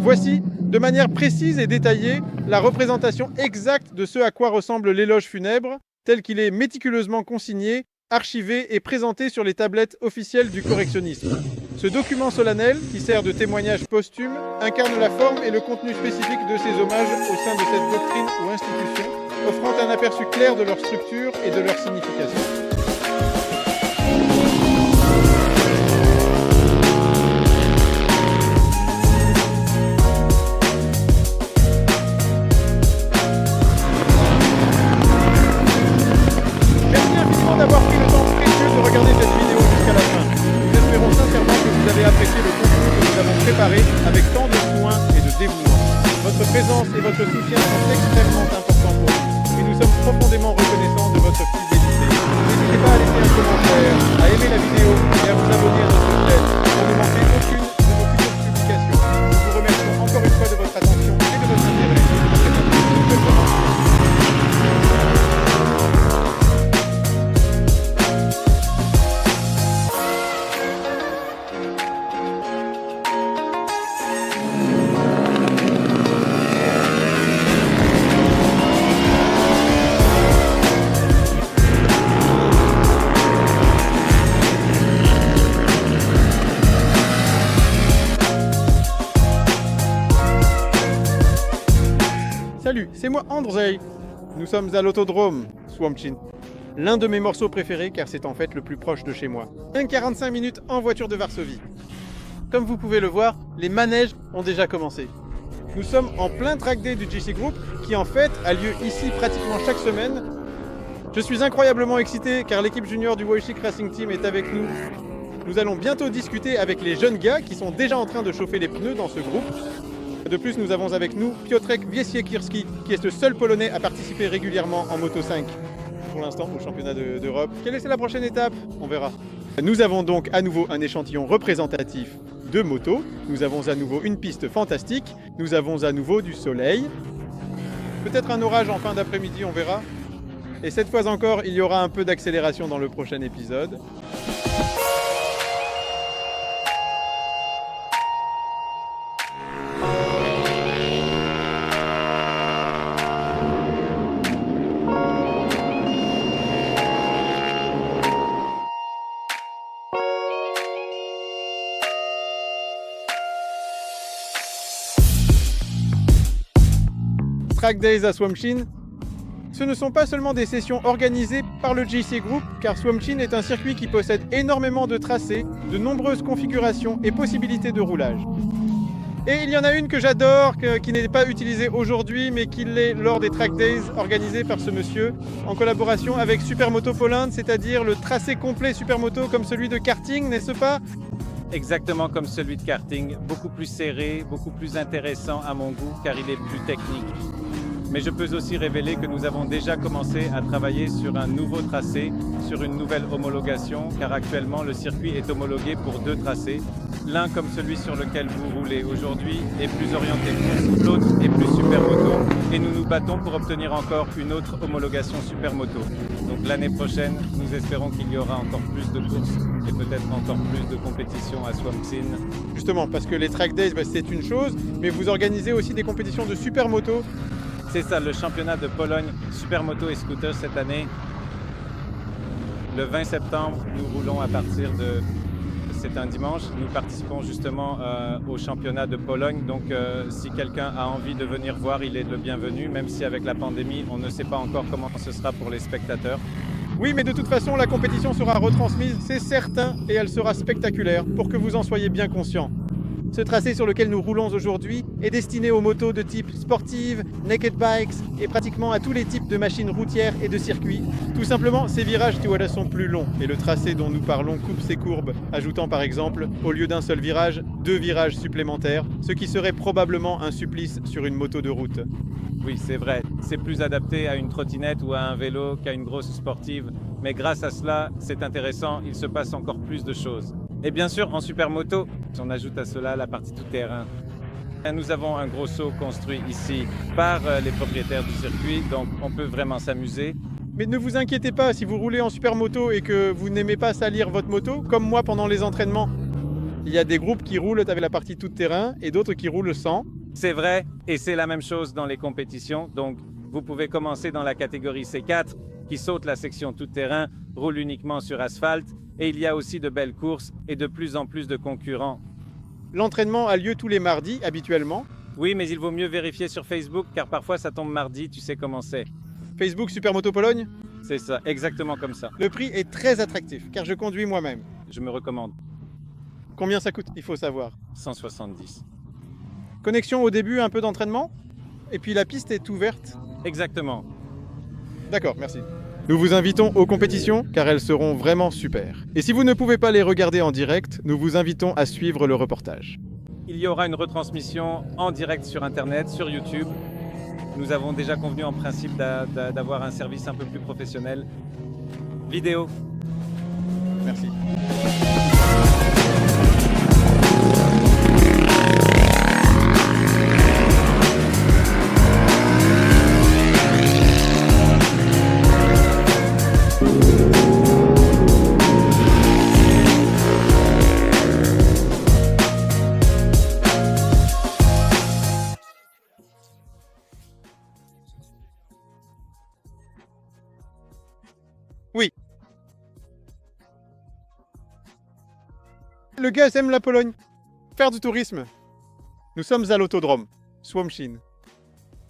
Voici, de manière précise et détaillée, la représentation exacte de ce à quoi ressemble l'éloge funèbre, tel qu'il est méticuleusement consigné, archivé et présenté sur les tablettes officielles du correctionnisme. Ce document solennel, qui sert de témoignage posthume, incarne la forme et le contenu spécifique de ces hommages au sein de cette doctrine ou institution, offrant un aperçu clair de leur structure et de leur signification. D'avoir pris le temps précieux de regarder cette vidéo jusqu'à la fin. Nous espérons sincèrement que vous avez apprécié le contenu que nous avons préparé avec tant de soin et de dévouement. Votre présence et votre soutien sont extrêmement importants pour nous et nous sommes profondément reconnaissants de votre fidélité. N'hésitez pas à laisser un commentaire, à aimer la vidéo et à vous abonner à notre chaîne pour ne manquer aucune de nos futures publications. Nous vous remercions encore une fois de votre attention et de votre intérêt. Salut, c'est moi Andrzej. Nous sommes à l'autodrome Swampchin. L'un de mes morceaux préférés car c'est en fait le plus proche de chez moi. 45 minutes en voiture de Varsovie. Comme vous pouvez le voir, les manèges ont déjà commencé. Nous sommes en plein track day du GC Group qui en fait a lieu ici pratiquement chaque semaine. Je suis incroyablement excité car l'équipe junior du Wojcik Racing Team est avec nous. Nous allons bientôt discuter avec les jeunes gars qui sont déjà en train de chauffer les pneus dans ce groupe. De plus, nous avons avec nous Piotrek Wiesiekierski, qui est le seul Polonais à participer régulièrement en Moto 5. Pour l'instant, au championnat d'Europe. Quelle est la prochaine étape? On verra. Nous avons donc à nouveau un échantillon représentatif de moto. Nous avons à nouveau une piste fantastique. Nous avons à nouveau du soleil. Peut-être un orage en fin d'après-midi, on verra. Et cette fois encore, il y aura un peu d'accélération dans le prochain épisode. Track Days à Swampchin, ce ne sont pas seulement des sessions organisées par le GC Group, car Swampchin est un circuit qui possède énormément de tracés, de nombreuses configurations et possibilités de roulage. Et il y en a une que j'adore, qui n'est pas utilisée aujourd'hui, mais qui l'est lors des Track Days organisés par ce monsieur, en collaboration avec Supermoto Poland, c'est-à-dire le tracé complet Supermoto comme celui de karting, n'est-ce pas? Exactement comme celui de karting, beaucoup plus serré, beaucoup plus intéressant à mon goût, car il est plus technique. Mais je peux aussi révéler que nous avons déjà commencé à travailler sur un nouveau tracé, sur une nouvelle homologation, car actuellement le circuit est homologué pour 2 tracés. L'un comme celui sur lequel vous roulez aujourd'hui est plus orienté course, l'autre est plus supermoto, et nous nous battons pour obtenir encore une autre homologation supermoto. Donc l'année prochaine, nous espérons qu'il y aura encore plus de courses et peut-être encore plus de compétitions à Swampchin. Justement, parce que les Track Days, c'est une chose, mais vous organisez aussi des compétitions de supermoto. C'est ça, le championnat de Pologne Supermoto et Scooter cette année. Le 20 septembre, nous roulons à partir de... C'est un dimanche. Nous participons justement au championnat de Pologne. Donc si quelqu'un a envie de venir voir, il est le bienvenu, même si avec la pandémie, on ne sait pas encore comment ce sera pour les spectateurs. Oui, mais de toute façon, la compétition sera retransmise, c'est certain, et elle sera spectaculaire, pour que vous en soyez bien conscients. Ce tracé sur lequel nous roulons aujourd'hui est destiné aux motos de type sportive, naked bikes et pratiquement à tous les types de machines routières et de circuits. Tout simplement, ces virages sont plus longs et le tracé dont nous parlons coupe ces courbes, ajoutant par exemple, au lieu d'un seul virage, 2 virages supplémentaires, ce qui serait probablement un supplice sur une moto de route. Oui, c'est vrai, c'est plus adapté à une trottinette ou à un vélo qu'à une grosse sportive, mais grâce à cela, c'est intéressant, il se passe encore plus de choses. Et bien sûr, en supermoto, on ajoute à cela la partie tout-terrain. Nous avons un gros saut construit ici par les propriétaires du circuit, donc on peut vraiment s'amuser. Mais ne vous inquiétez pas, si vous roulez en supermoto et que vous n'aimez pas salir votre moto, comme moi pendant les entraînements, il y a des groupes qui roulent avec la partie tout-terrain et d'autres qui roulent sans. C'est vrai, et c'est la même chose dans les compétitions. Donc, vous pouvez commencer dans la catégorie C4, qui saute la section tout-terrain, roule uniquement sur asphalte, et il y a aussi de belles courses et de plus en plus de concurrents. L'entraînement a lieu tous les mardis, habituellement. Oui, mais il vaut mieux vérifier sur Facebook, car parfois ça tombe mardi, tu sais comment c'est. Facebook Supermoto Pologne. C'est ça, exactement comme ça. Le prix est très attractif, car je conduis moi-même. Je me recommande. Combien ça coûte, il faut savoir. 170. Connexion au début, un peu d'entraînement. Et puis la piste est ouverte. Exactement. D'accord, merci. Nous vous invitons aux compétitions, car elles seront vraiment super. Et si vous ne pouvez pas les regarder en direct, nous vous invitons à suivre le reportage. Il y aura une retransmission en direct sur Internet, sur YouTube. Nous avons déjà convenu en principe d'avoir un service un peu plus professionnel. Vidéo. Merci. Oui. Le gars aime la Pologne. Faire du tourisme. Nous sommes à l'autodrome, Słomczyn.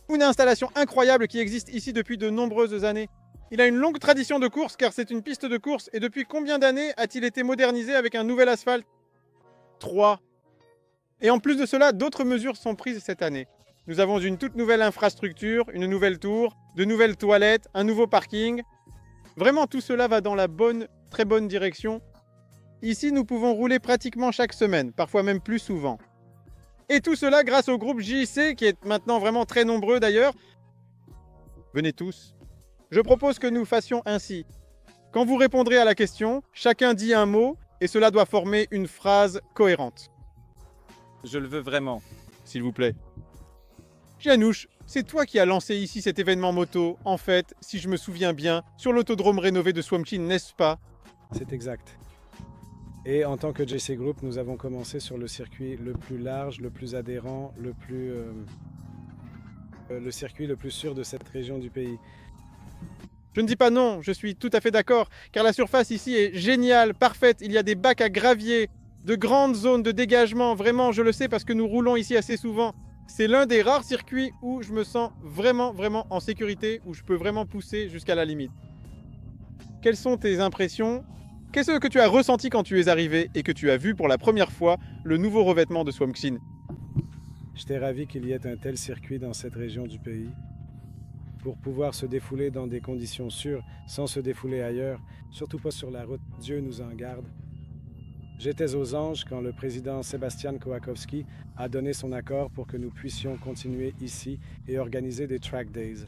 Une installation incroyable qui existe ici depuis de nombreuses années. Il a une longue tradition de course car c'est une piste de course. Et depuis combien d'années a-t-il été modernisé avec un nouvel asphalte? 3. Et en plus de cela, d'autres mesures sont prises cette année. Nous avons une toute nouvelle infrastructure, une nouvelle tour, de nouvelles toilettes, un nouveau parking. Vraiment, tout cela va dans la très bonne direction. Ici, nous pouvons rouler pratiquement chaque semaine, parfois même plus souvent. Et tout cela grâce au groupe JIC, qui est maintenant vraiment très nombreux d'ailleurs. Venez tous. Je propose que nous fassions ainsi. Quand vous répondrez à la question, chacun dit un mot, et cela doit former une phrase cohérente. Je le veux vraiment. S'il vous plaît. Janusz, c'est toi qui as lancé ici cet événement moto, en fait, si je me souviens bien, sur l'autodrome rénové de Słomczyn, n'est-ce pas? C'est exact. Et en tant que JC Group, nous avons commencé sur le circuit le plus large, le plus adhérent, le circuit le plus sûr de cette région du pays. Je ne dis pas non, je suis tout à fait d'accord, car la surface ici est géniale, parfaite, il y a des bacs à gravier, de grandes zones de dégagement, vraiment, je le sais parce que nous roulons ici assez souvent. C'est l'un des rares circuits où je me sens vraiment en sécurité, où je peux vraiment pousser jusqu'à la limite. Quelles sont tes impressions? Qu'est-ce que tu as ressenti quand tu es arrivé et que tu as vu pour la première fois le nouveau revêtement de Słomczyn? J'étais ravi qu'il y ait un tel circuit dans cette région du pays. Pour pouvoir se défouler dans des conditions sûres, sans se défouler ailleurs, surtout pas sur la route, Dieu nous en garde. J'étais aux anges quand le président Sebastian Kołakowski a donné son accord pour que nous puissions continuer ici et organiser des track days.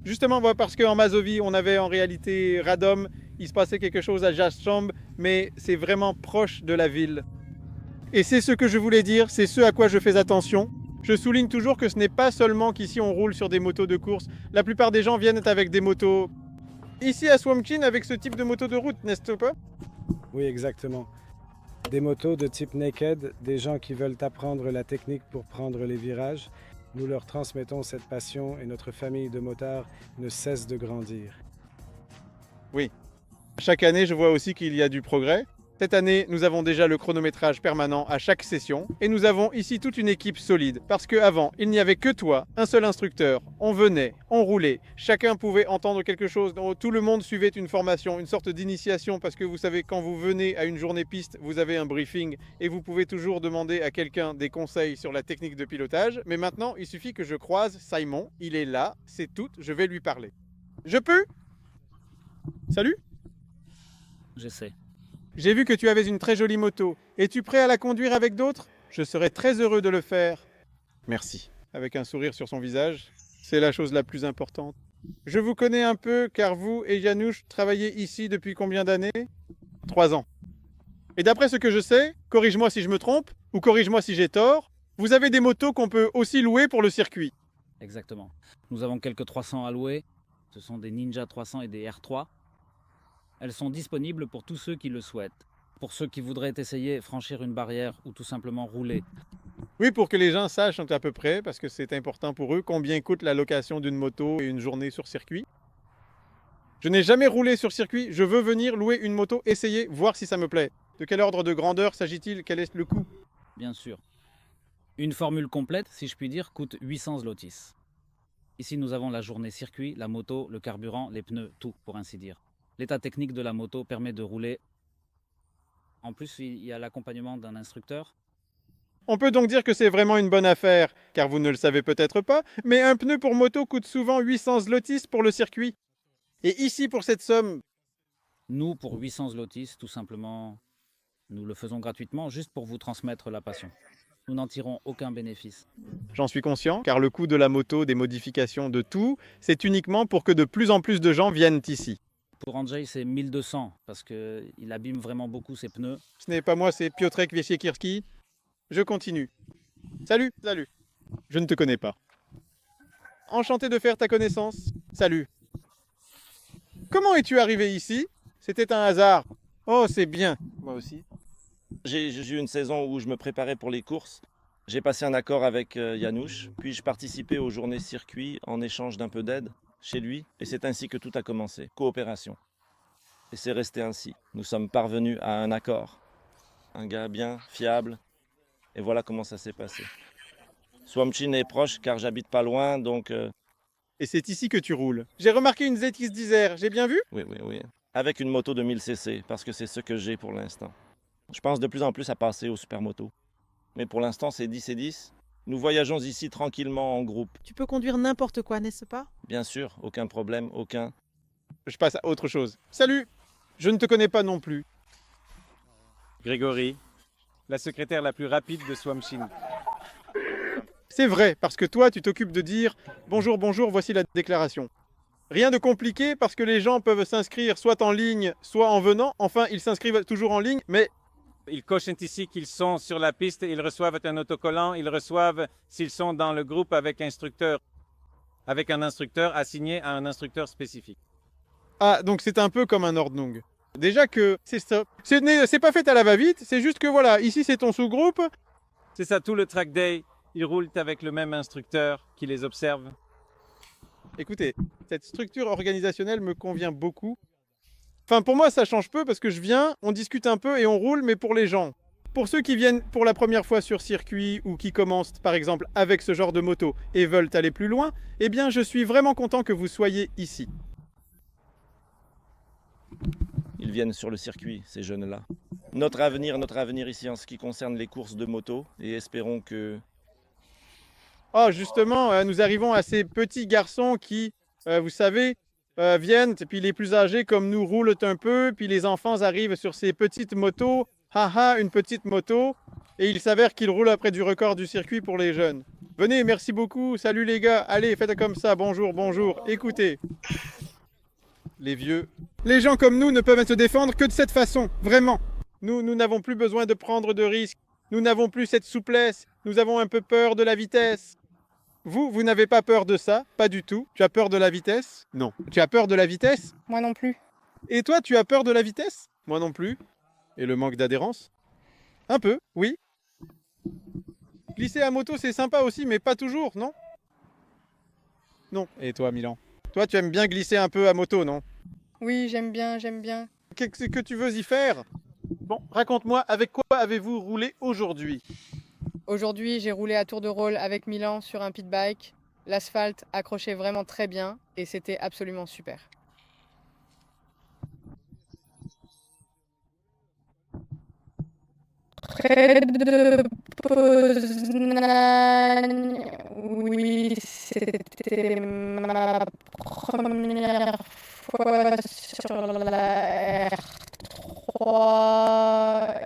Justement, parce qu'en Mazovie, on avait en réalité Radom, il se passait quelque chose à Jastrząb, mais c'est vraiment proche de la ville. Et c'est ce que je voulais dire, c'est ce à quoi je fais attention. Je souligne toujours que ce n'est pas seulement qu'ici on roule sur des motos de course. La plupart des gens viennent avec des motos... Ici à Słomczyn, avec ce type de moto de route, n'est-ce pas? Oui, exactement. Des motos de type naked, des gens qui veulent apprendre la technique pour prendre les virages. Nous leur transmettons cette passion et notre famille de motards ne cesse de grandir. Oui. Chaque année, je vois aussi qu'il y a du progrès. Cette année, nous avons déjà le chronométrage permanent à chaque session et nous avons ici toute une équipe solide parce qu'avant, il n'y avait que toi, un seul instructeur. On venait, on roulait, chacun pouvait entendre quelque chose, tout le monde suivait une formation, une sorte d'initiation parce que vous savez, quand vous venez à une journée piste, vous avez un briefing et vous pouvez toujours demander à quelqu'un des conseils sur la technique de pilotage. Mais maintenant, il suffit que je croise Simon, il est là, c'est tout, je vais lui parler. Je peux? Salut? Je sais. J'ai vu que tu avais une très jolie moto. Es-tu prêt à la conduire avec d'autres? Je serais très heureux de le faire. Merci. Avec un sourire sur son visage, c'est la chose la plus importante. Je vous connais un peu car vous et Janusz travaillez ici depuis combien d'années? 3 ans. Et d'après ce que je sais, corrige-moi si je me trompe, ou corrige-moi si j'ai tort, vous avez des motos qu'on peut aussi louer pour le circuit. Exactement. Nous avons quelques 300 à louer. Ce sont des Ninja 300 et des R3. Elles sont disponibles pour tous ceux qui le souhaitent. Pour ceux qui voudraient essayer franchir une barrière ou tout simplement rouler. Oui, pour que les gens sachent à peu près, parce que c'est important pour eux, combien coûte la location d'une moto et une journée sur circuit. Je n'ai jamais roulé sur circuit, je veux venir louer une moto, essayer, voir si ça me plaît. De quel ordre de grandeur s'agit-il? Quel est le coût? Bien sûr. Une formule complète, si je puis dire, coûte 800 zlotys. Ici, nous avons la journée circuit, la moto, le carburant, les pneus, tout, pour ainsi dire. L'état technique de la moto permet de rouler. En plus, il y a l'accompagnement d'un instructeur. On peut donc dire que c'est vraiment une bonne affaire, car vous ne le savez peut-être pas, mais un pneu pour moto coûte souvent 800 zlotys pour le circuit. Et ici, pour cette somme, Nous, pour 800 zlotys, tout simplement, nous le faisons gratuitement, juste pour vous transmettre la passion. Nous n'en tirons aucun bénéfice. j'en suis conscient, car le coût de la moto, des modifications, de tout, c'est uniquement pour que de plus en plus de gens viennent ici. Pour Andrzej, c'est 1200, parce qu'il abîme vraiment beaucoup ses pneus. Ce n'est pas moi, c'est Piotrek Wiesiekierski. Je continue. Salut, salut. Je ne te connais pas. Enchanté de faire ta connaissance. Salut. Comment es-tu arrivé ici? C'était un hasard. Oh, c'est bien. Moi aussi. J'ai eu une saison où je me préparais pour les courses. J'ai passé un accord avec Janusz, puis je participais aux journées circuit en échange d'un peu d'aide chez lui, et c'est ainsi que tout a commencé, coopération. Et c'est resté ainsi. Nous sommes parvenus à un accord. Un gars bien, fiable, et voilà comment ça s'est passé. Słomczyn est proche car j'habite pas loin, donc Et c'est ici que tu roules. J'ai remarqué une ZX Desert, j'ai bien vu? oui. Avec une moto de 1000 cc, parce que c'est ce que j'ai pour l'instant. Je pense de plus en plus à passer aux supermotos. Mais pour l'instant, c'est 10 et 10. Nous voyageons ici tranquillement en groupe. Tu peux conduire n'importe quoi, n'est-ce pas? Bien sûr, aucun problème, aucun. Je passe à autre chose. Salut. Je ne te connais pas non plus. Grégory, la secrétaire la plus rapide de Słomczyn. C'est vrai, parce que toi, tu t'occupes de dire « Bonjour, bonjour, voici la déclaration ». Rien de compliqué, parce que les gens peuvent s'inscrire soit en ligne, soit en venant. Enfin, ils s'inscrivent toujours en ligne, mais Ils cochent ici qu'ils sont sur la piste, ils reçoivent un autocollant, ils reçoivent s'ils sont dans le groupe avec instructeur, avec un instructeur assigné à un instructeur spécifique. ah, donc c'est un peu comme un Ordnung. Déjà que c'est ça. C'est pas fait à la va-vite, c'est juste que voilà, ici c'est ton sous-groupe. C'est ça, tout le track day, ils roulent avec le même instructeur qui les observe. Écoutez, cette structure organisationnelle me convient beaucoup. Enfin, pour moi, ça change peu parce que je viens, on discute un peu et on roule, mais pour les gens. Pour ceux qui viennent pour la première fois sur circuit ou qui commencent, par exemple, avec ce genre de moto et veulent aller plus loin, eh bien, je suis vraiment content que vous soyez ici. Ils viennent sur le circuit, ces jeunes-là. Notre avenir ici en ce qui concerne les courses de moto, et espérons que... Oh, justement, nous arrivons à ces petits garçons qui, vous savez, viennent, puis les plus âgés comme nous roulent un peu, puis les enfants arrivent sur ces petites motos. Haha, une petite moto. Et il s'avère qu'ils roulent après du record du circuit pour les jeunes. Venez, merci beaucoup. Salut les gars. Allez, faites comme ça. Bonjour, bonjour. Écoutez. Les vieux. Les gens comme nous ne peuvent se défendre que de cette façon. Vraiment. Nous n'avons plus besoin de prendre de risques. Nous n'avons plus cette souplesse. Nous avons un peu peur de la vitesse. Vous n'avez pas peur de ça? Pas du tout. Tu as peur de la vitesse? Non. Tu as peur de la vitesse? Moi non plus. Et toi, tu as peur de la vitesse? Moi non plus. Et le manque d'adhérence? Un peu, oui. Glisser à moto, c'est sympa aussi, mais pas toujours, non? Non. Et toi, Milan? Toi, tu aimes bien glisser un peu à moto, non? Oui, j'aime bien, j'aime bien. Qu'est-ce que tu veux y faire? Bon, raconte-moi, avec quoi avez-vous roulé aujourd'hui? Aujourd'hui, j'ai roulé à tour de rôle avec Milan sur un pit bike. L'asphalte accrochait vraiment très bien et c'était absolument super. Près de Poznań, oui, c'était ma première fois sur la R3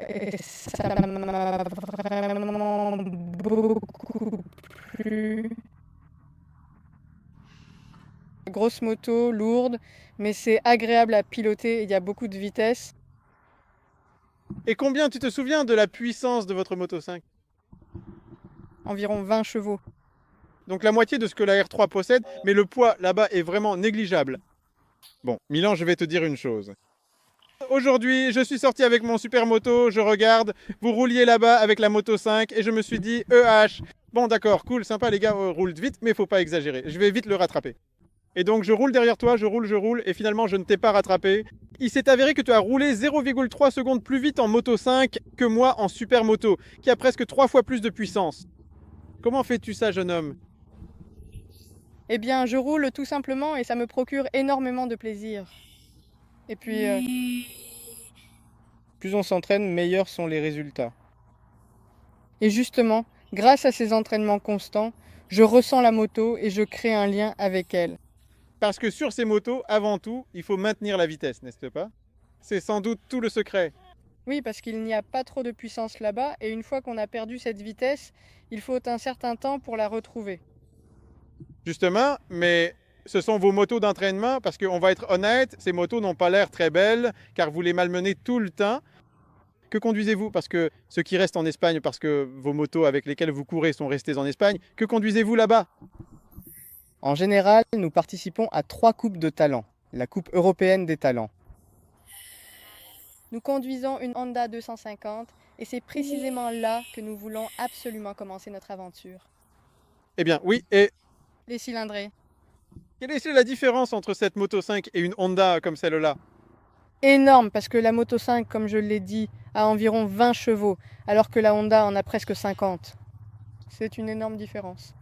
et ça m'a vraiment beaucoup plu. Grosse moto, lourde, mais c'est agréable à piloter, il y a beaucoup de vitesse. Et combien tu te souviens de la puissance de votre Moto 5? Environ 20 chevaux. Donc la moitié de ce que la R3 possède, mais le poids là-bas est vraiment négligeable. Bon, Milan, je vais te dire une chose. Aujourd'hui, je suis sorti avec mon super moto, je regarde, vous rouliez là-bas avec la moto 5 et je me suis dit EH. Bon d'accord, cool, sympa les gars, roulent vite, mais faut pas exagérer, je vais vite le rattraper. Et donc je roule derrière toi, je roule, et finalement je ne t'ai pas rattrapé. Il s'est avéré que tu as roulé 0,3 secondes plus vite en moto 5 que moi en super moto, qui a presque 3 fois plus de puissance. Comment fais-tu ça, jeune homme? Eh bien, je roule tout simplement et ça me procure énormément de plaisir. Et puis, plus on s'entraîne, meilleurs sont les résultats. Et justement, grâce à ces entraînements constants, je ressens la moto et je crée un lien avec elle. Parce que sur ces motos, avant tout, il faut maintenir la vitesse, n'est-ce pas? C'est sans doute tout le secret. Oui, parce qu'il n'y a pas trop de puissance là-bas et une fois qu'on a perdu cette vitesse, il faut un certain temps pour la retrouver. Justement, mais ce sont vos motos d'entraînement, parce qu'on va être honnête, ces motos n'ont pas l'air très belles, car vous les malmenez tout le temps. Que conduisez-vous? Parce que ceux qui restent en Espagne, parce que vos motos avec lesquelles vous courez sont restées en Espagne, que conduisez-vous là-bas? En général, nous participons à 3 coupes de talent, la Coupe européenne des talents. Nous conduisons une Honda 250 et c'est précisément là que nous voulons absolument commencer notre aventure. Eh bien, oui, et Les cylindrées. quelle est la différence entre cette moto 5 et une Honda comme celle-là? Énorme parce que la Moto 5, comme je l'ai dit, a environ 20 chevaux, alors que la Honda en a presque 50. C'est une énorme différence.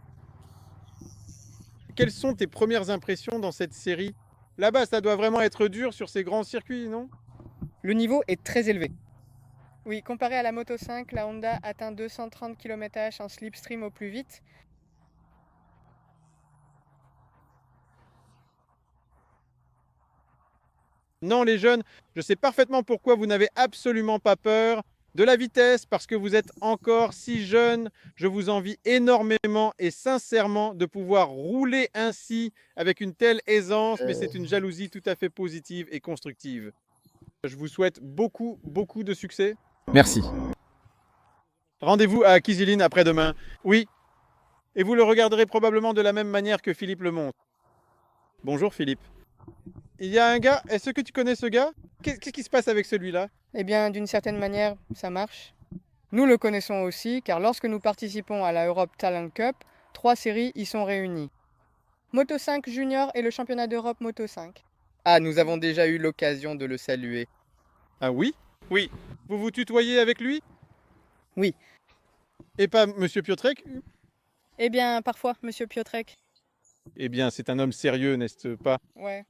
Quelles sont tes premières impressions dans cette série? Là-bas, ça doit vraiment être dur sur ces grands circuits, non? Le niveau est très élevé. Oui, comparé à la Moto 5, la Honda atteint 230 km/h en slipstream au plus vite. Non, les jeunes, je sais parfaitement pourquoi vous n'avez absolument pas peur de la vitesse, parce que vous êtes encore si jeune. Je vous envie énormément et sincèrement de pouvoir rouler ainsi avec une telle aisance, mais c'est une jalousie tout à fait positive et constructive. Je vous souhaite beaucoup, beaucoup de succès. Merci. Rendez-vous à Kizilin après-demain. Oui, et vous le regarderez probablement de la même manière que Philippe le montre. Bonjour Philippe. Il y a un gars, est-ce que tu connais ce gars? Qu'est-ce qui se passe avec celui-là? Eh bien, d'une certaine manière, ça marche. Nous le connaissons aussi, car lorsque nous participons à la Europe Talent Cup, 3 séries y sont réunies. Moto 5 Junior et le championnat d'Europe Moto 5. Ah, nous avons déjà eu l'occasion de le saluer. Ah oui? Oui. Vous vous tutoyez avec lui? Oui. Et pas Monsieur Piotrek? Eh bien, parfois, monsieur Piotrek. Eh bien, c'est un homme sérieux, n'est-ce pas? Ouais.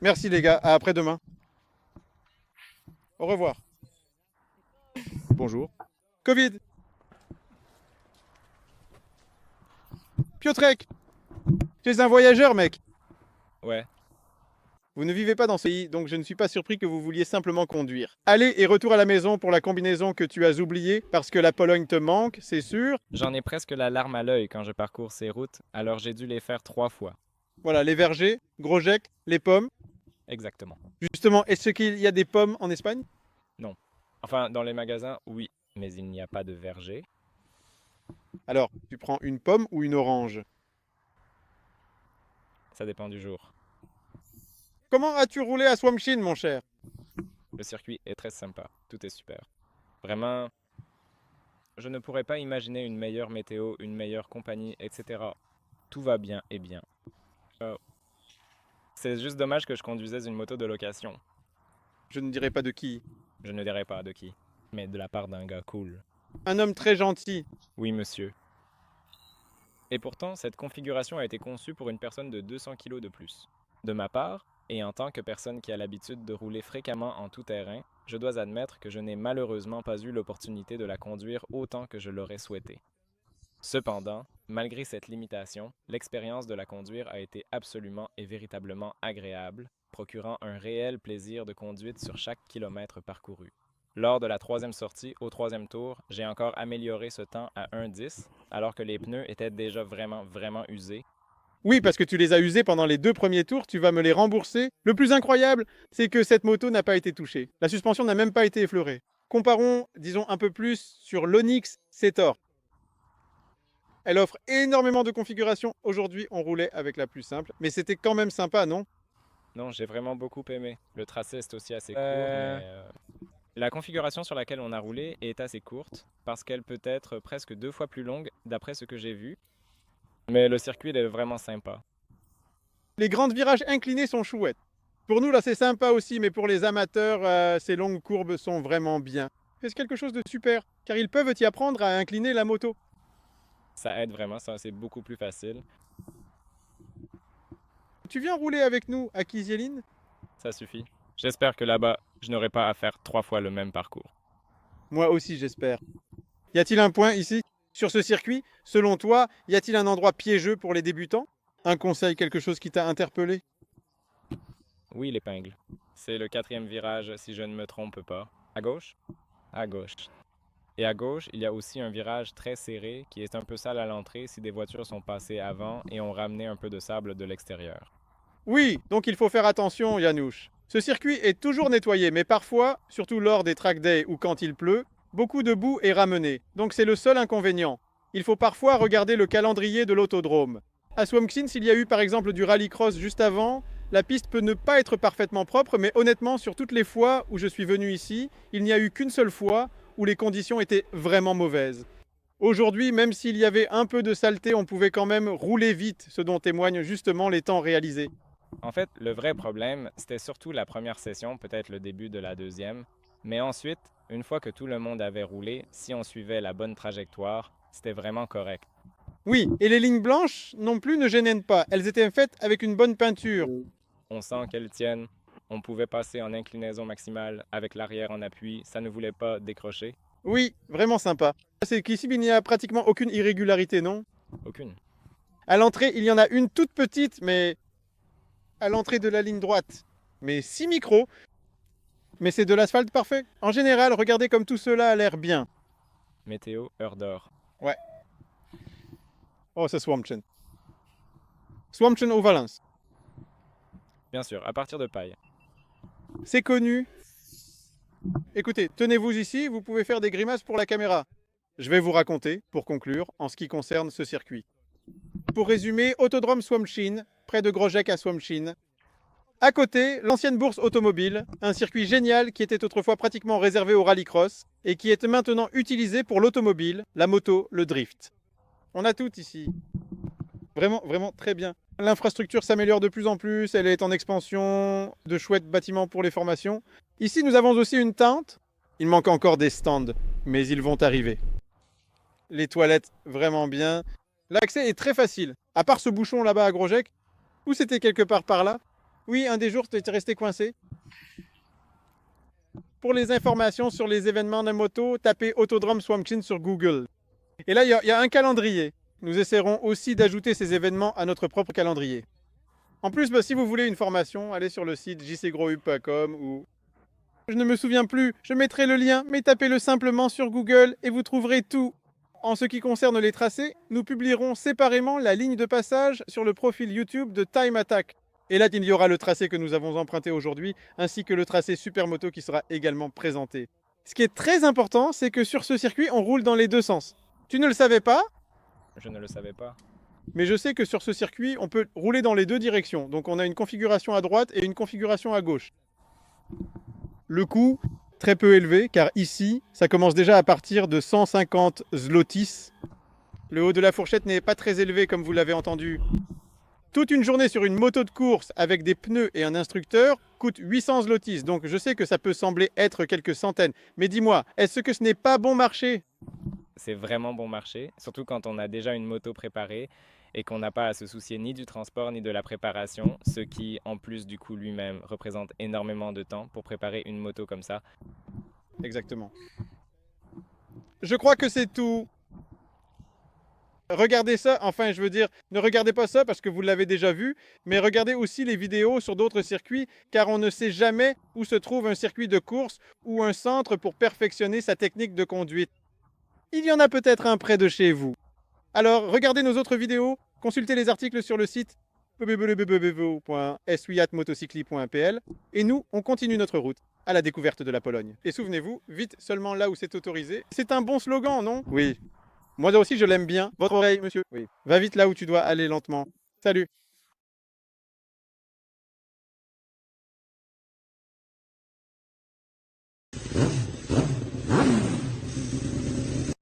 Merci les gars, à après-demain. Au revoir. Bonjour. Covid. Piotrek, tu es un voyageur, mec. Ouais. Vous ne vivez pas dans ce pays, donc je ne suis pas surpris que vous vouliez simplement conduire. Allez et retour à la maison pour la combinaison que tu as oubliée, parce que la Pologne te manque, c'est sûr. J'en ai presque la larme à l'œil quand je parcours ces routes, alors j'ai dû les faire 3 fois. Voilà, les vergers, Grosjec, les pommes. Exactement. Justement, est-ce qu'il y a des pommes en Espagne? Enfin, dans les magasins, oui, mais il n'y a pas de verger. Alors, tu prends une pomme ou une orange? Ça dépend du jour. Comment as-tu roulé à Swamshin, mon cher? Le circuit est très sympa, tout est super. Vraiment, je ne pourrais pas imaginer une meilleure météo, une meilleure compagnie, etc. Tout va bien et bien. C'est juste dommage que je conduisais une moto de location. Je ne dirai pas de qui. Je ne dirai pas de qui, mais de la part d'un gars cool. Un homme très gentil. Oui, monsieur. Et pourtant, cette configuration a été conçue pour une personne de 200 kg de plus. De ma part, et en tant que personne qui a l'habitude de rouler fréquemment en tout terrain, je dois admettre que je n'ai malheureusement pas eu l'opportunité de la conduire autant que je l'aurais souhaité. Cependant, malgré cette limitation, l'expérience de la conduire a été absolument et véritablement agréable, procurant un réel plaisir de conduite sur chaque kilomètre parcouru. Lors de la 3e sortie, au 3e tour, j'ai encore amélioré ce temps à 1:10, alors que les pneus étaient déjà vraiment usés. Oui, parce que tu les as usés pendant les 2 premiers tours, tu vas me les rembourser. Le plus incroyable, c'est que cette moto n'a pas été touchée. La suspension n'a même pas été effleurée. Comparons, disons, un peu plus sur l'Onyx Setor. Elle offre énormément de configurations. Aujourd'hui, on roulait avec la plus simple, mais c'était quand même sympa, non? Non, j'ai vraiment beaucoup aimé. Le tracé est aussi assez court, Euh. mais la configuration sur laquelle on a roulé est assez courte parce qu'elle peut être presque 2 fois plus longue d'après ce que j'ai vu. Mais le circuit il est vraiment sympa. Les grands virages inclinés sont chouettes. Pour nous, là, c'est sympa aussi, mais pour les amateurs, ces longues courbes sont vraiment bien. C'est quelque chose de super, car ils peuvent y apprendre à incliner la moto. Ça aide vraiment, c'est beaucoup plus facile. Tu viens rouler avec nous à Kizieline? Ça suffit. J'espère que là-bas, je n'aurai pas à faire 3 fois le même parcours. Moi aussi, j'espère. Y a-t-il un point ici, sur ce circuit? Selon toi, y a-t-il un endroit piégeux pour les débutants? Un conseil, quelque chose qui t'a interpellé? Oui, l'épingle. C'est le 4e virage, si je ne me trompe pas. À gauche? À gauche. Et à gauche, il y a aussi un virage très serré qui est un peu sale à l'entrée si des voitures sont passées avant et ont ramené un peu de sable de l'extérieur. Oui, donc il faut faire attention, Yanouche. Ce circuit est toujours nettoyé, mais parfois, surtout lors des track days ou quand il pleut, beaucoup de boue est ramenée. Donc c'est le seul inconvénient. Il faut parfois regarder le calendrier de l'autodrome. À Swampskin, s'il y a eu par exemple du rallycross juste avant, la piste peut ne pas être parfaitement propre, mais honnêtement, sur toutes les fois où je suis venu ici, il n'y a eu qu'une seule fois où les conditions étaient vraiment mauvaises. Aujourd'hui, même s'il y avait un peu de saleté, on pouvait quand même rouler vite, ce dont témoignent justement les temps réalisés. En fait, le vrai problème, c'était surtout la première session, peut-être le début de la deuxième. Mais ensuite, une fois que tout le monde avait roulé, si on suivait la bonne trajectoire, c'était vraiment correct. Oui, et les lignes blanches non plus ne gênaient pas. Elles étaient faites avec une bonne peinture. On sent qu'elles tiennent. On pouvait passer en inclinaison maximale avec l'arrière en appui. Ça ne voulait pas décrocher. Oui, vraiment sympa. C'est qu'ici, il n'y a pratiquement aucune irrégularité, non? Aucune. À l'entrée, il y en a une toute petite, mais à l'entrée de la ligne droite. Mais 6 micros. Mais c'est de l'asphalte parfait. En général, regardez comme tout cela a l'air bien. Météo, heure d'or. Ouais. Oh, c'est Swampchen. Swampchen au Valence. Bien sûr, à partir de paille. C'est connu. Écoutez, tenez-vous ici, vous pouvez faire des grimaces pour la caméra. Je vais vous raconter, pour conclure, en ce qui concerne ce circuit. Pour résumer, Autodrome Swampshin, près de Grosjec à Swampshin. À côté, l'ancienne bourse automobile, un circuit génial qui était autrefois pratiquement réservé au rallycross et qui est maintenant utilisé pour l'automobile, la moto, le drift. On a tout ici. Vraiment, vraiment très bien. L'infrastructure s'améliore de plus en plus, elle est en expansion, de chouettes bâtiments pour les formations. Ici, nous avons aussi une tente. Il manque encore des stands, mais ils vont arriver. Les toilettes, vraiment bien. L'accès est très facile. À part ce bouchon là-bas à Grosjec, ou c'était quelque part par là. Oui, un des jours, tu étais resté coincé. Pour les informations sur les événements de moto, tapez Autodrome Swampshin sur Google. Et là, il y a un calendrier. Nous essaierons aussi d'ajouter ces événements à notre propre calendrier. En plus, si vous voulez une formation, allez sur le site jcgrohub.com ou... Je ne me souviens plus, je mettrai le lien, mais tapez-le simplement sur Google et vous trouverez tout. En ce qui concerne les tracés, nous publierons séparément la ligne de passage sur le profil YouTube de Time Attack. Et là, il y aura le tracé que nous avons emprunté aujourd'hui, ainsi que le tracé Supermoto qui sera également présenté. Ce qui est très important, c'est que sur ce circuit, on roule dans les deux sens. Tu ne le savais pas? Je ne le savais pas. Mais je sais que sur ce circuit, on peut rouler dans les deux directions. Donc on a une configuration à droite et une configuration à gauche. Le coût, très peu élevé, car ici, ça commence déjà à partir de 150 zlotys. Le haut de la fourchette n'est pas très élevé, comme vous l'avez entendu. Toute une journée sur une moto de course avec des pneus et un instructeur coûte 800 zlotys. Donc je sais que ça peut sembler être quelques centaines. Mais dis-moi, est-ce que ce n'est pas bon marché? C'est vraiment bon marché, surtout quand on a déjà une moto préparée et qu'on n'a pas à se soucier ni du transport ni de la préparation, ce qui, en plus du coût lui-même, représente énormément de temps pour préparer une moto comme ça. Exactement. Je crois que c'est tout. Regardez ça, enfin je veux dire, ne regardez pas ça parce que vous l'avez déjà vu, mais regardez aussi les vidéos sur d'autres circuits, car on ne sait jamais où se trouve un circuit de course ou un centre pour perfectionner sa technique de conduite. Il y en a peut-être un près de chez vous. Alors, regardez nos autres vidéos, consultez les articles sur le site www.swiatmotocycli.pl et nous, on continue notre route à la découverte de la Pologne. Et souvenez-vous, vite seulement là où c'est autorisé. C'est un bon slogan, non? Oui. Moi aussi, je l'aime bien. Votre oreille, monsieur. Oui. Va vite là où tu dois aller lentement. Salut.